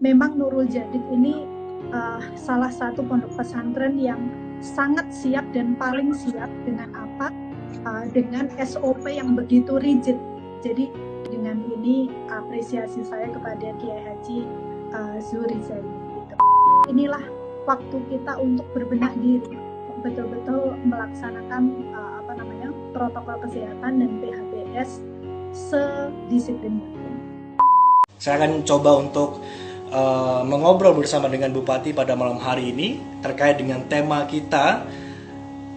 memang Nurul Jadid ini salah satu pondok pesantren yang sangat siap dan paling siap dengan apa? Dengan SOP yang begitu rigid. Jadi dengan ini apresiasi saya kepada Kiai Haji Zuhri Zaini. Gitu. Inilah waktu kita untuk berbenah diri, betul-betul melaksanakan protokol kesehatan dan PHBS sedisiplin mungkin. Saya akan coba untuk mengobrol bersama dengan Bupati pada malam hari ini terkait dengan tema kita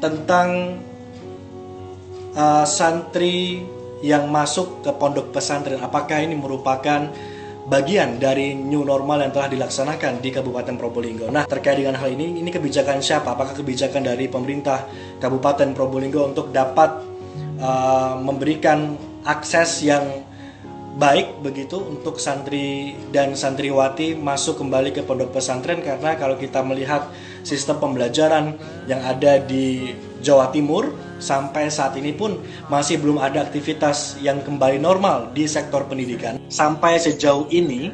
tentang santri yang masuk ke pondok pesantren. Apakah ini merupakan bagian dari new normal yang telah dilaksanakan di Kabupaten Probolinggo? Nah, terkait dengan hal ini kebijakan siapa? Apakah kebijakan dari pemerintah Kabupaten Probolinggo untuk dapat memberikan akses yang baik begitu untuk santri dan santriwati masuk kembali ke pondok pesantren? Karena kalau kita melihat sistem pembelajaran yang ada di Jawa Timur sampai saat ini pun masih belum ada aktivitas yang kembali normal di sektor pendidikan. Sampai sejauh ini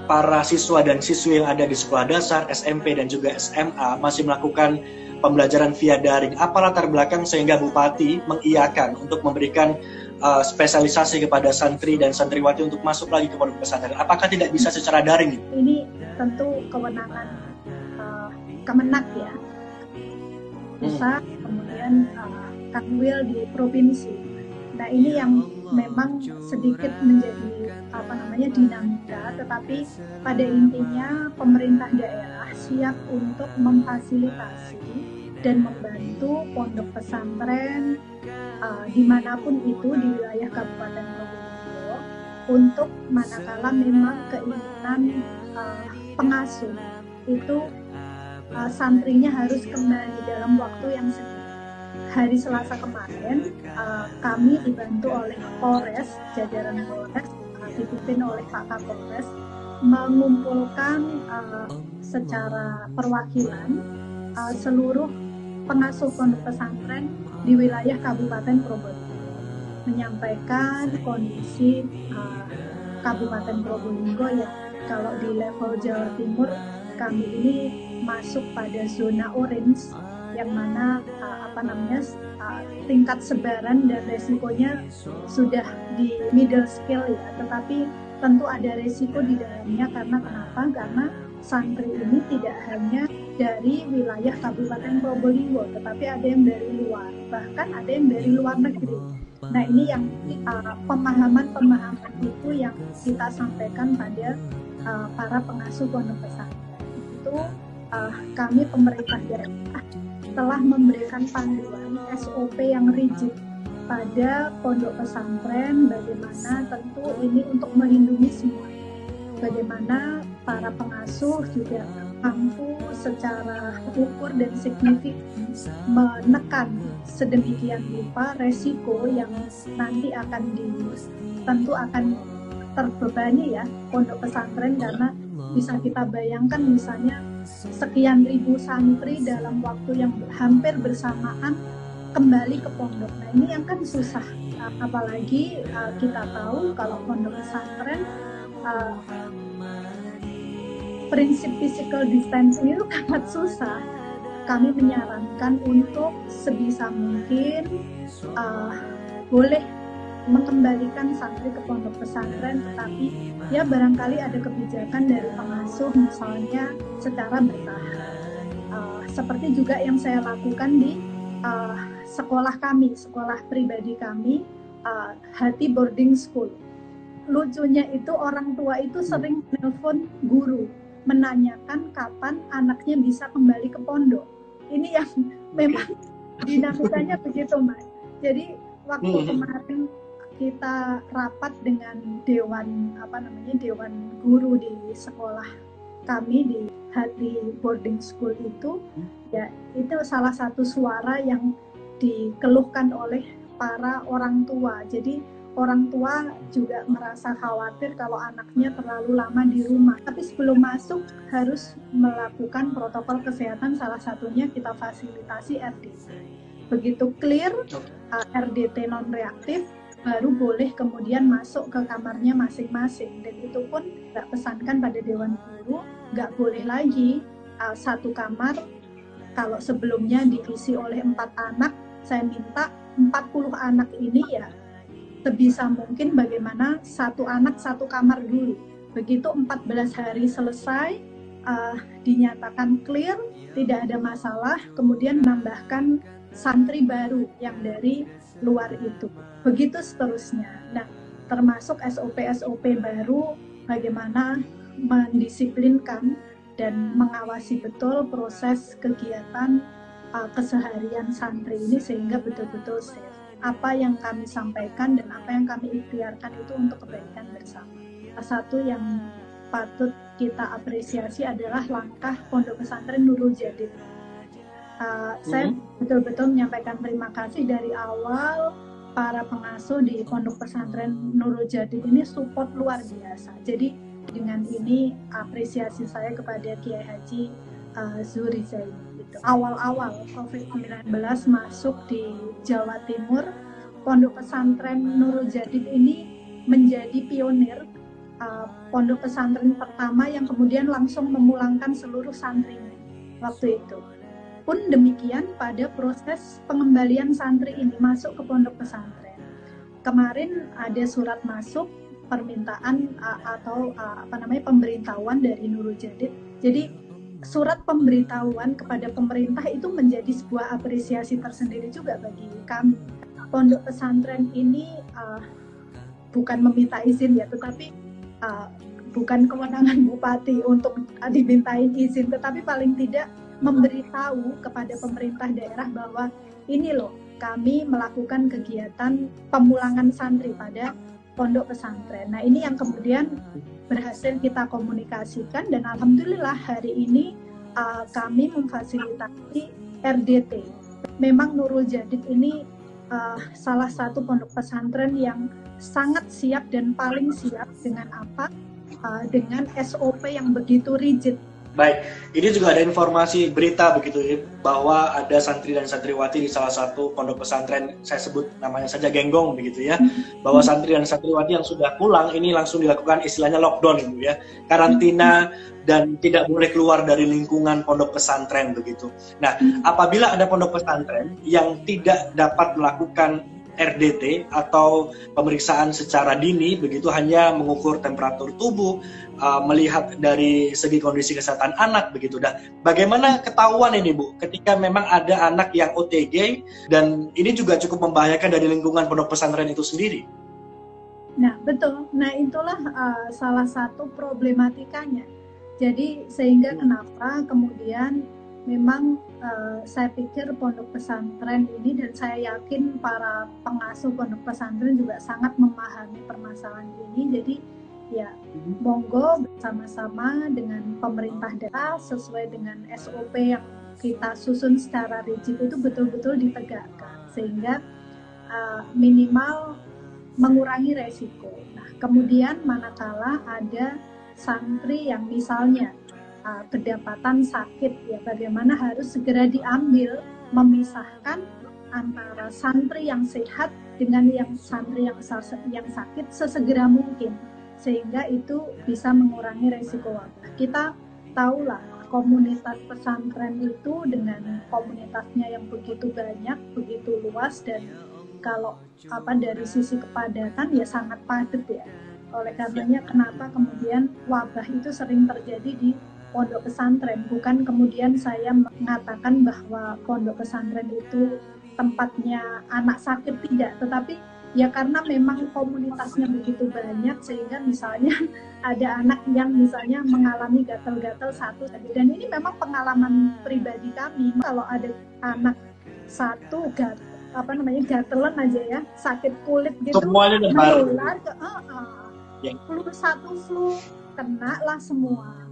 para siswa dan siswi yang ada di sekolah dasar, SMP dan juga SMA masih melakukan pembelajaran via daring. Apa latar belakang sehingga Bupati mengiyakan untuk memberikan spesialisasi kepada santri dan santriwati untuk masuk lagi ke pondok pesantren? Apakah tidak bisa secara daring? Ini tentu kewenangan Kemenak ya, pusat, kemudian Kanwil di provinsi. Nah ini yang memang sedikit menjadi dinamika, tetapi pada intinya pemerintah daerah siap untuk memfasilitasi dan membantu pondok pesantren dimanapun itu di wilayah Kabupaten Probolinggo untuk manakala memang keinginan pengasuh itu santrinya harus kembali dalam waktu yang sedikit. Hari Selasa kemarin kami dibantu oleh Polres, jajaran Polres dipimpin oleh Pak Kapolres, mengumpulkan secara perwakilan seluruh pengasuh pondok pesantren di wilayah Kabupaten Probolinggo, menyampaikan kondisi Kabupaten Probolinggo yang kalau di level Jawa Timur kami ini masuk pada zona orange, yang mana tingkat sebaran dan resikonya sudah di middle scale ya, tetapi tentu ada resiko di dalamnya. Karena kenapa? Karena santri ini tidak hanya dari wilayah Kabupaten Probolinggo, tetapi ada yang dari luar, bahkan ada yang dari luar negeri. Nah ini yang pemahaman itu yang kita sampaikan pada para pengasuh pondok pesantren. Itu kami pemerintah daerah telah memberikan panduan SOP yang rigid pada pondok pesantren, bagaimana tentu ini untuk melindungi semua. Bagaimana para pengasuh juga mampu secara ukur dan signifikan menekan sedemikian rupa resiko yang nanti tentu akan terbebani ya pondok pesantren, karena bisa kita bayangkan misalnya sekian ribu santri dalam waktu yang hampir bersamaan kembali ke pondok. Nah ini yang kan susah, apalagi kita tahu kalau pondok pesantren prinsip physical distancing itu sangat susah. Kami menyarankan untuk sebisa mungkin boleh mengembalikan santri ke pondok pesantren, tetapi ya barangkali ada kebijakan dari pengasuh misalnya secara bertahap. Seperti juga yang saya lakukan di sekolah kami, sekolah pribadi kami, Hati Boarding School. Lucunya itu orang tua itu sering telepon guru menanyakan kapan anaknya bisa kembali ke pondok. Ini yang memang dinamikanya begitu, Mas. Jadi waktu kemarin kita rapat dengan dewan guru di sekolah kami di Hati Boarding School itu, ya itu salah satu suara yang dikeluhkan oleh para orang tua. Jadi orang tua juga merasa khawatir kalau anaknya terlalu lama di rumah. Tapi sebelum masuk harus melakukan protokol kesehatan, salah satunya kita fasilitasi RDT. Begitu clear RDT non reaktif, baru boleh kemudian masuk ke kamarnya masing-masing. Dan itu pun nggak pesankan pada Dewan Guru, nggak boleh lagi satu kamar. Kalau sebelumnya diisi oleh 4 anak, saya minta 40 anak ini ya sebisa mungkin bagaimana satu anak satu kamar dulu. Begitu 14 hari selesai, dinyatakan clear, tidak ada masalah, kemudian menambahkan santri baru yang dari luar itu. Begitu seterusnya. Nah, termasuk SOP-SOP baru bagaimana mendisiplinkan dan mengawasi betul proses kegiatan keseharian santri ini sehingga betul-betul safe. Apa yang kami sampaikan dan apa yang kami ikhtiarkan itu untuk kebaikan bersama. Satu yang patut kita apresiasi adalah langkah Pondok Pesantren Nurul Jadid. Saya betul-betul menyampaikan terima kasih dari awal. Para pengasuh di Pondok Pesantren Nurul Jadid ini support luar biasa. Jadi dengan ini apresiasi saya kepada Kiai Haji Zuhri Zaini. Awal-awal COVID-19 masuk di Jawa Timur, Pondok Pesantren Nurul Jadid ini menjadi pionir, pondok pesantren pertama yang kemudian langsung memulangkan seluruh santrinya waktu itu. Pun demikian pada proses pengembalian santri ini masuk ke pondok pesantren. Kemarin ada surat masuk permintaan atau pemberitahuan dari Nurul Jadid. Jadi surat pemberitahuan kepada pemerintah itu menjadi sebuah apresiasi tersendiri juga bagi kami. Pondok pesantren ini bukan meminta izin ya, tetapi bukan kewenangan bupati untuk dimintain izin, tetapi paling tidak memberitahu kepada pemerintah daerah bahwa ini loh, kami melakukan kegiatan pemulangan santri pada pondok pesantren. Nah, ini yang kemudian berhasil kita komunikasikan dan alhamdulillah hari ini kami memfasilitasi RDT. Memang Nurul Jadid ini salah satu pondok pesantren yang sangat siap dan paling siap dengan apa? Dengan SOP yang begitu rigid. Baik, ini juga ada informasi berita begitu ya, bahwa ada santri dan santriwati di salah satu pondok pesantren, saya sebut namanya saja Genggong begitu ya, bahwa santri dan santriwati yang sudah pulang ini langsung dilakukan istilahnya lockdown Ibu ya, karantina dan tidak boleh keluar dari lingkungan pondok pesantren begitu. Nah, apabila ada pondok pesantren yang tidak dapat melakukan RDT atau pemeriksaan secara dini begitu, hanya mengukur temperatur tubuh, melihat dari segi kondisi kesehatan anak begitu. Nah, bagaimana ketahuan ini Bu ketika memang ada anak yang OTG dan ini juga cukup membahayakan dari lingkungan pondok pesantren itu sendiri? Nah, betul. Nah, itulah salah satu problematikanya. Jadi sehingga kenapa kemudian memang saya pikir pondok pesantren ini dan saya yakin para pengasuh pondok pesantren juga sangat memahami permasalahan ini. Jadi ya monggo bersama-sama dengan pemerintah daerah sesuai dengan SOP yang kita susun secara rigid itu betul-betul ditegakkan sehingga minimal mengurangi resiko. Nah, kemudian manakala ada santri yang misalnya kedapatan sakit, ya bagaimana harus segera diambil, memisahkan antara santri yang sehat dengan yang santri yang sakit sesegera mungkin, sehingga itu bisa mengurangi resiko wabah. Kita tahulah komunitas pesantren itu dengan komunitasnya yang begitu banyak, begitu luas, dan kalau dari sisi kepadatan ya sangat padat ya. Oleh karenanya kenapa kemudian wabah itu sering terjadi di pondok pesantren. Bukan kemudian saya mengatakan bahwa pondok pesantren itu tempatnya anak sakit, tidak, tetapi ya karena memang komunitasnya begitu banyak sehingga misalnya ada anak yang misalnya mengalami gatal-gatal satu, dan ini memang pengalaman pribadi kami. Kalau ada anak satu gatelan aja ya, sakit kulit gitu, semuanya menular ke flu kena lah semua.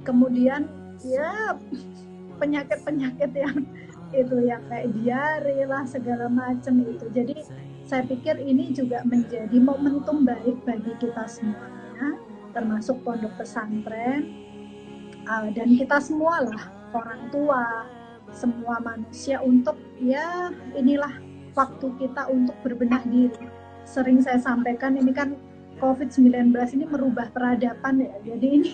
Kemudian ya penyakit-penyakit yang itu yang kayak diare lah segala macam itu. Jadi saya pikir ini juga menjadi momentum baik bagi kita semuanya, termasuk pondok pesantren dan kita semua lah, orang tua, semua manusia, untuk ya inilah waktu kita untuk berbenah diri. sering saya sampaikan, ini kan COVID-19 ini merubah peradaban ya. Jadi ini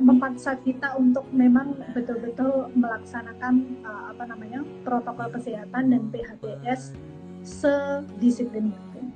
memaksa kita untuk memang betul-betul melaksanakan protokol kesehatan dan PHBS sedisiplin mungkin.